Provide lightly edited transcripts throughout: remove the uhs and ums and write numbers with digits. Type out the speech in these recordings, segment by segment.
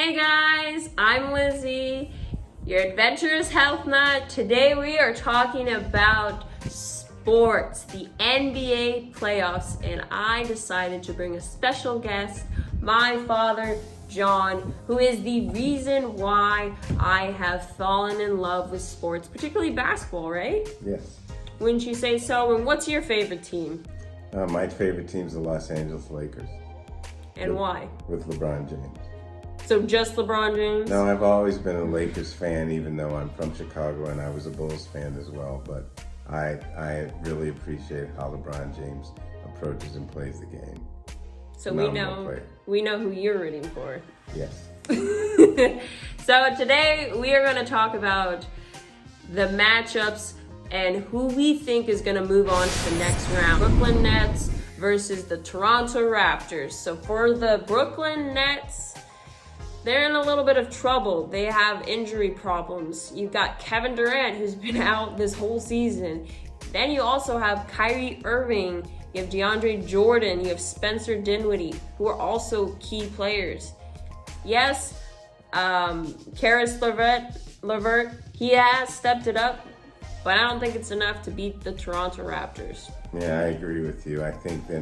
Hey guys, I'm Lizzie, your Adventurous Health Nut. Today we are talking about sports, the NBA playoffs, and I decided to bring a special guest, my father, John, who is the reason why I have fallen in love with sports, particularly basketball, right? Yes. Wouldn't you say so? And what's your favorite team? My favorite team's the Los Angeles Lakers. And why? With LeBron James. So just LeBron James? No, I've always been a Lakers fan, even though I'm from Chicago and I was a Bulls fan as well. But I really appreciate how LeBron James approaches and plays the game. So Phenomenal we know who you're rooting for. Yes. So today we are going to talk about the matchups and who we think is going to move on to the next round. Brooklyn Nets versus the Toronto Raptors. So for the Brooklyn Nets, they're in a little bit of trouble. They have injury problems. You've got Kevin Durant, who's been out this whole season. Then you also have Kyrie Irving. You have DeAndre Jordan. You have Spencer Dinwiddie, who are also key players. Yes, Karis LeVert, he has stepped it up, but I don't think it's enough to beat the Toronto Raptors. Yeah, I agree with you. I think that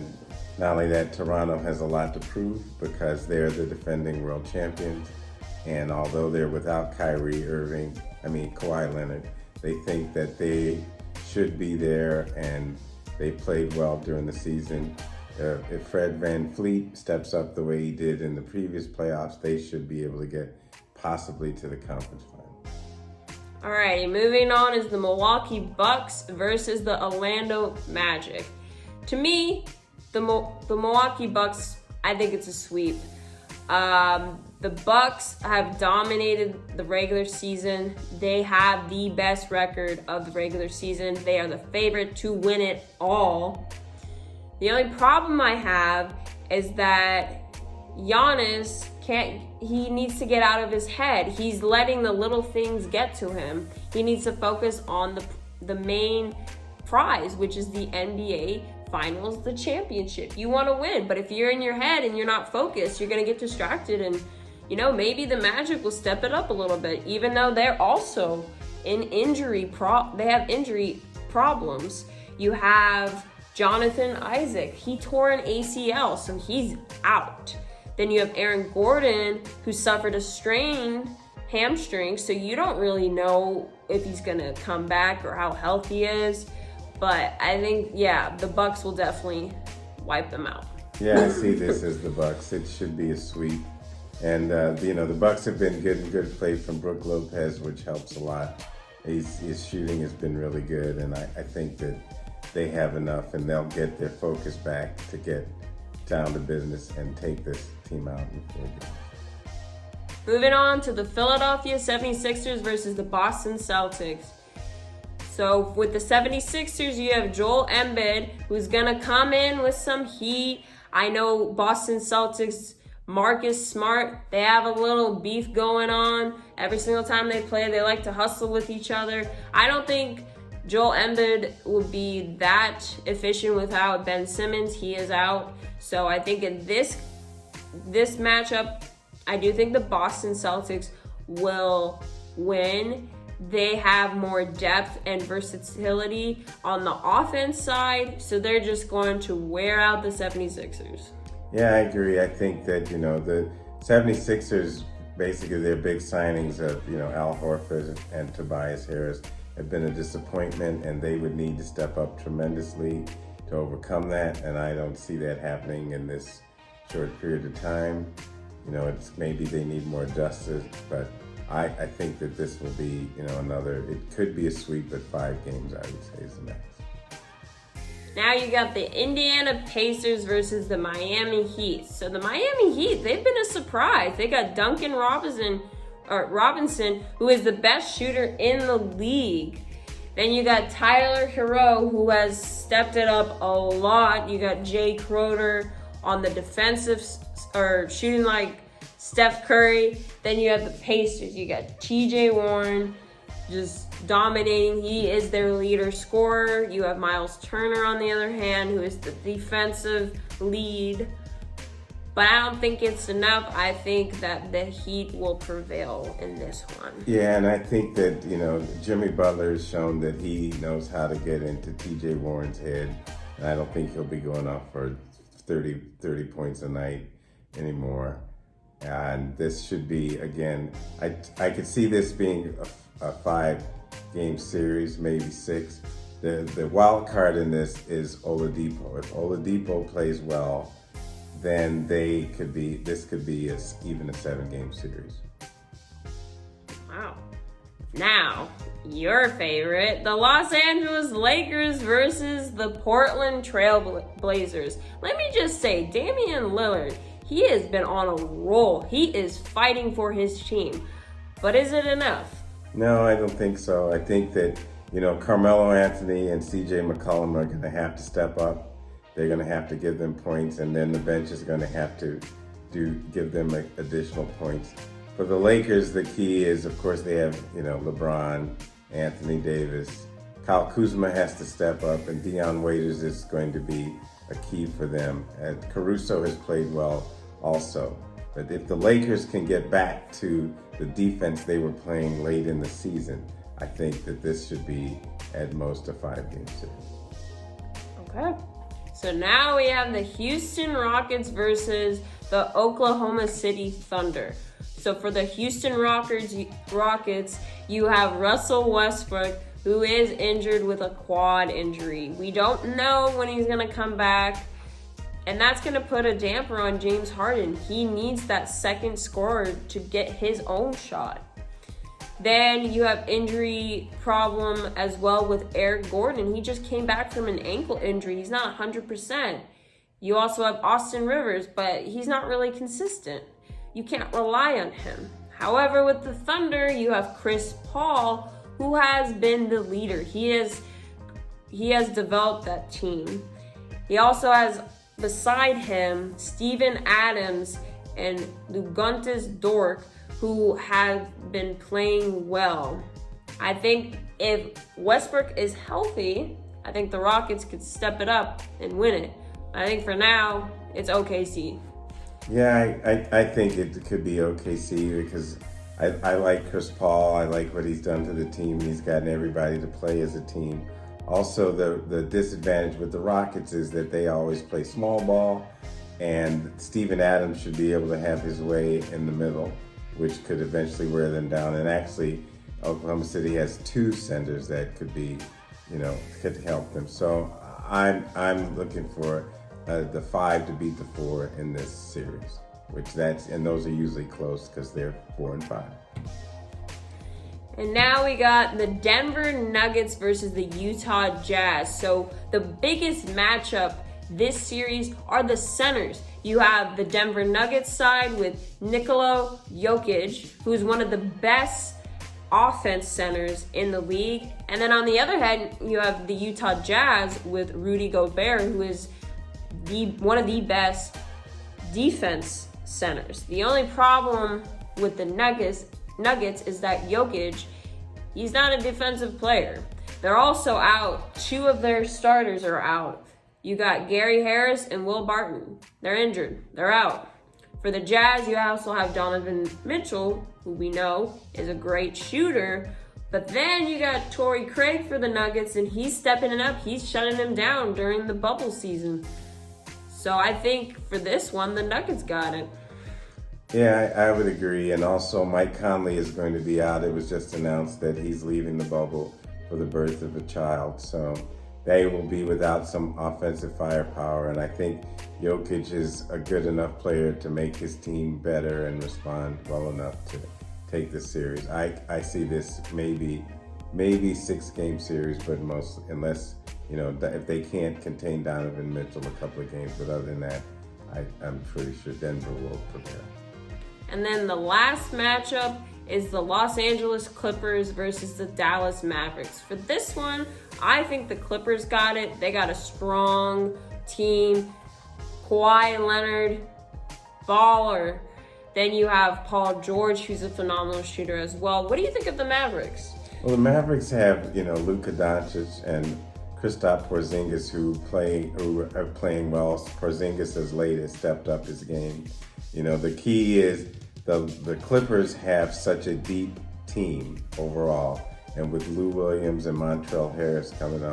not only that, Toronto has a lot to prove because they're the defending world champions. And although they're without Kawhi Leonard, they think that they should be there and they played well during the season. If Fred VanVleet steps up the way he did in the previous playoffs, they should be able to get possibly to the conference final. All right, moving on is the Milwaukee Bucks versus the Orlando Magic. To me, the Milwaukee Bucks, I think it's a sweep. The Bucks have dominated the regular season. They have the best record of the regular season. They are the favorite to win it all. The only problem I have is that Giannis he needs to get out of his head. He's letting the little things get to him. He needs to focus on the main prize, which is the NBA Finals, the championship. You want to win, but if you're in your head and you're not focused, you're going to get distracted, and maybe the Magic will step it up a little bit, even though they're also in they have injury problems. You have Jonathan Isaac. He tore an ACL, so he's out. Then you have Aaron Gordon, who suffered a strained hamstring, so you don't really know if he's going to come back or how healthy he is. But I think, the Bucks will definitely wipe them out. Yeah, I see this as the Bucks. It should be a sweep. And, the Bucks have been getting good play from Brook Lopez, which helps a lot. His shooting has been really good, and I think that they have enough, and they'll get their focus back to get down to business and take this team out in 4 games. Moving on to the Philadelphia 76ers versus the Boston Celtics. So with the 76ers, you have Joel Embiid, who's going to come in with some heat. I know Boston Celtics, Marcus Smart, they have a little beef going on. Every single time they play, they like to hustle with each other. I don't think Joel Embiid will be that efficient without Ben Simmons. He is out. So I think in this matchup, I do think the Boston Celtics will win. They have more depth and versatility on the offense side, so they're just going to wear out the 76ers. Yeah, I agree. I think that, the 76ers, basically their big signings of, Al Horford and Tobias Harris have been a disappointment, and they would need to step up tremendously to overcome that, and I don't see that happening in this short period of time. It's maybe they need more justice, but I think that this will be, it could be a sweep at 5 games, I would say, is the max. Now you got the Indiana Pacers versus the Miami Heat. So the Miami Heat, they've been a surprise. They got Duncan Robinson, who is the best shooter in the league. Then you got Tyler Hero, who has stepped it up a lot. You got Jay Crowder on the defensive, or shooting like Steph Curry. Then you have the Pacers. You got TJ Warren just dominating. He is their leader scorer. You have Miles Turner on the other hand, who is the defensive lead. but I don't think it's enough. I think that the Heat will prevail in this one. Yeah, and I think that, Jimmy Butler has shown that he knows how to get into TJ Warren's head. And I don't think he'll be going off for 30 points a night anymore. And this should be, again, I could see this being a 5-game series, maybe 6. The wild card in this is Oladipo. If Oladipo plays well, then this could be even a 7-game series. Wow. Now, your favorite, the Los Angeles Lakers versus the Portland Trail Blazers. Let me just say, Damian Lillard, he has been on a roll. He is fighting for his team. But is it enough? No, I don't think so. I think that, Carmelo Anthony and CJ McCollum are going to have to step up. They're going to have to give them points, and then the bench is going to have to give them additional points. For the Lakers, the key is, of course, they have, LeBron, Anthony Davis. Kyle Kuzma has to step up, and Dion Waiters is going to be a key for them. And Caruso has played well also. But if the Lakers can get back to the defense they were playing late in the season, I think that this should be at most a 5-game series. Okay. So now we have the Houston Rockets versus the Oklahoma City Thunder. So for the Houston Rockets, you have Russell Westbrook, who is injured with a quad injury. We don't know when he's going to come back, and that's going to put a damper on James Harden. He needs that second scorer to get his own shot. Then you have injury problem as well with Eric Gordon. He just came back from an ankle injury. He's not 100%. You also have Austin Rivers, but he's not really consistent. You can't rely on him. However, with the Thunder, you have Chris Paul, who has been the leader. He has developed that team. He also has beside him Steven Adams and Luguntz Dort, who have been playing well. I think if Westbrook is healthy, I think the Rockets could step it up and win it. I think for now, it's OKC. Yeah, I think it could be OKC because I like Chris Paul. I like what he's done to the team. He's gotten everybody to play as a team. Also, the disadvantage with the Rockets is that they always play small ball, and Steven Adams should be able to have his way in the middle, which could eventually wear them down. And actually, Oklahoma City has 2 centers that could be, could help them. So I'm looking for the 5 to beat the 4 in this series, and those are usually close because they're 4 and 5. And now we got the Denver Nuggets versus the Utah Jazz. So the biggest matchup this series are the centers. You have the Denver Nuggets side with Nikola Jokic, who's one of the best offense centers in the league. And then on the other hand, you have the Utah Jazz with Rudy Gobert, who is one of the best defense centers. The only problem with the Nuggets is that Jokic, he's not a defensive player. They're also out. 2 of their starters are out. You got Gary Harris and Will Barton. They're injured. They're out. For the Jazz, you also have Donovan Mitchell, who we know is a great shooter. But then you got Torrey Craig for the Nuggets, and he's stepping it up. He's shutting them down during the bubble season. So I think for this one, the Nuggets got it. Yeah, I would agree. And also, Mike Conley is going to be out. It was just announced that he's leaving the bubble for the birth of a child. So they will be without some offensive firepower. And I think Jokic is a good enough player to make his team better and respond well enough to take this series. I see this maybe 6-game series, but unless, if they can't contain Donovan Mitchell a couple of games. But other than that, I'm pretty sure Denver will prepare. And then the last matchup is the Los Angeles Clippers versus the Dallas Mavericks. For this one, I think the Clippers got it. They got a strong team. Kawhi Leonard, baller. Then you have Paul George, who's a phenomenal shooter as well. What do you think of the Mavericks? Well, the Mavericks have, Luka Doncic and Kristaps Porzingis who are playing well. Porzingis has stepped up his game. You know, the key is the Clippers have such a deep team overall, and with Lou Williams and Montrezl Harris coming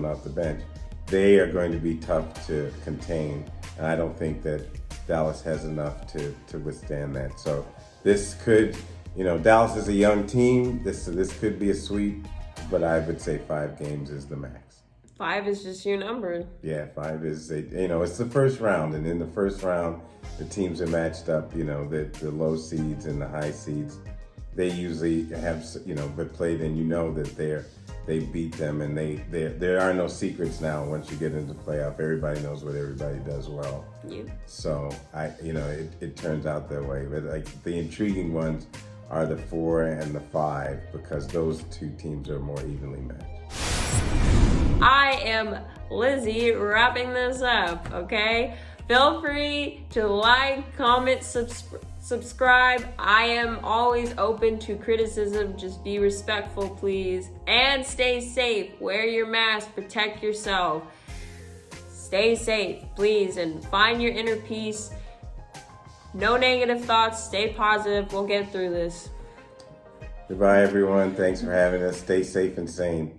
out the bench, they are going to be tough to contain. And I don't think that Dallas has enough to withstand that. So this could, Dallas is a young team. This could be a sweep, but I would say 5 games is the max. 5 is just your number. Yeah, 5 is, it's the first round. And in the first round, the teams are matched up, the low seeds and the high seeds. They usually have, but played, and that they beat them, and there are no secrets now. Once you get into the playoff, everybody knows what everybody does well. Yeah. So it turns out that way. But like the intriguing ones are the 4 and the 5, because those 2 teams are more evenly matched. I am Lizzie, wrapping this up, okay? Feel free to like, comment, subscribe. I am always open to criticism. Just be respectful, please. And stay safe. Wear your mask. Protect yourself. Stay safe, please, and find your inner peace. No negative thoughts. Stay positive. We'll get through this. Goodbye, everyone. Thanks for having us. Stay safe and sane.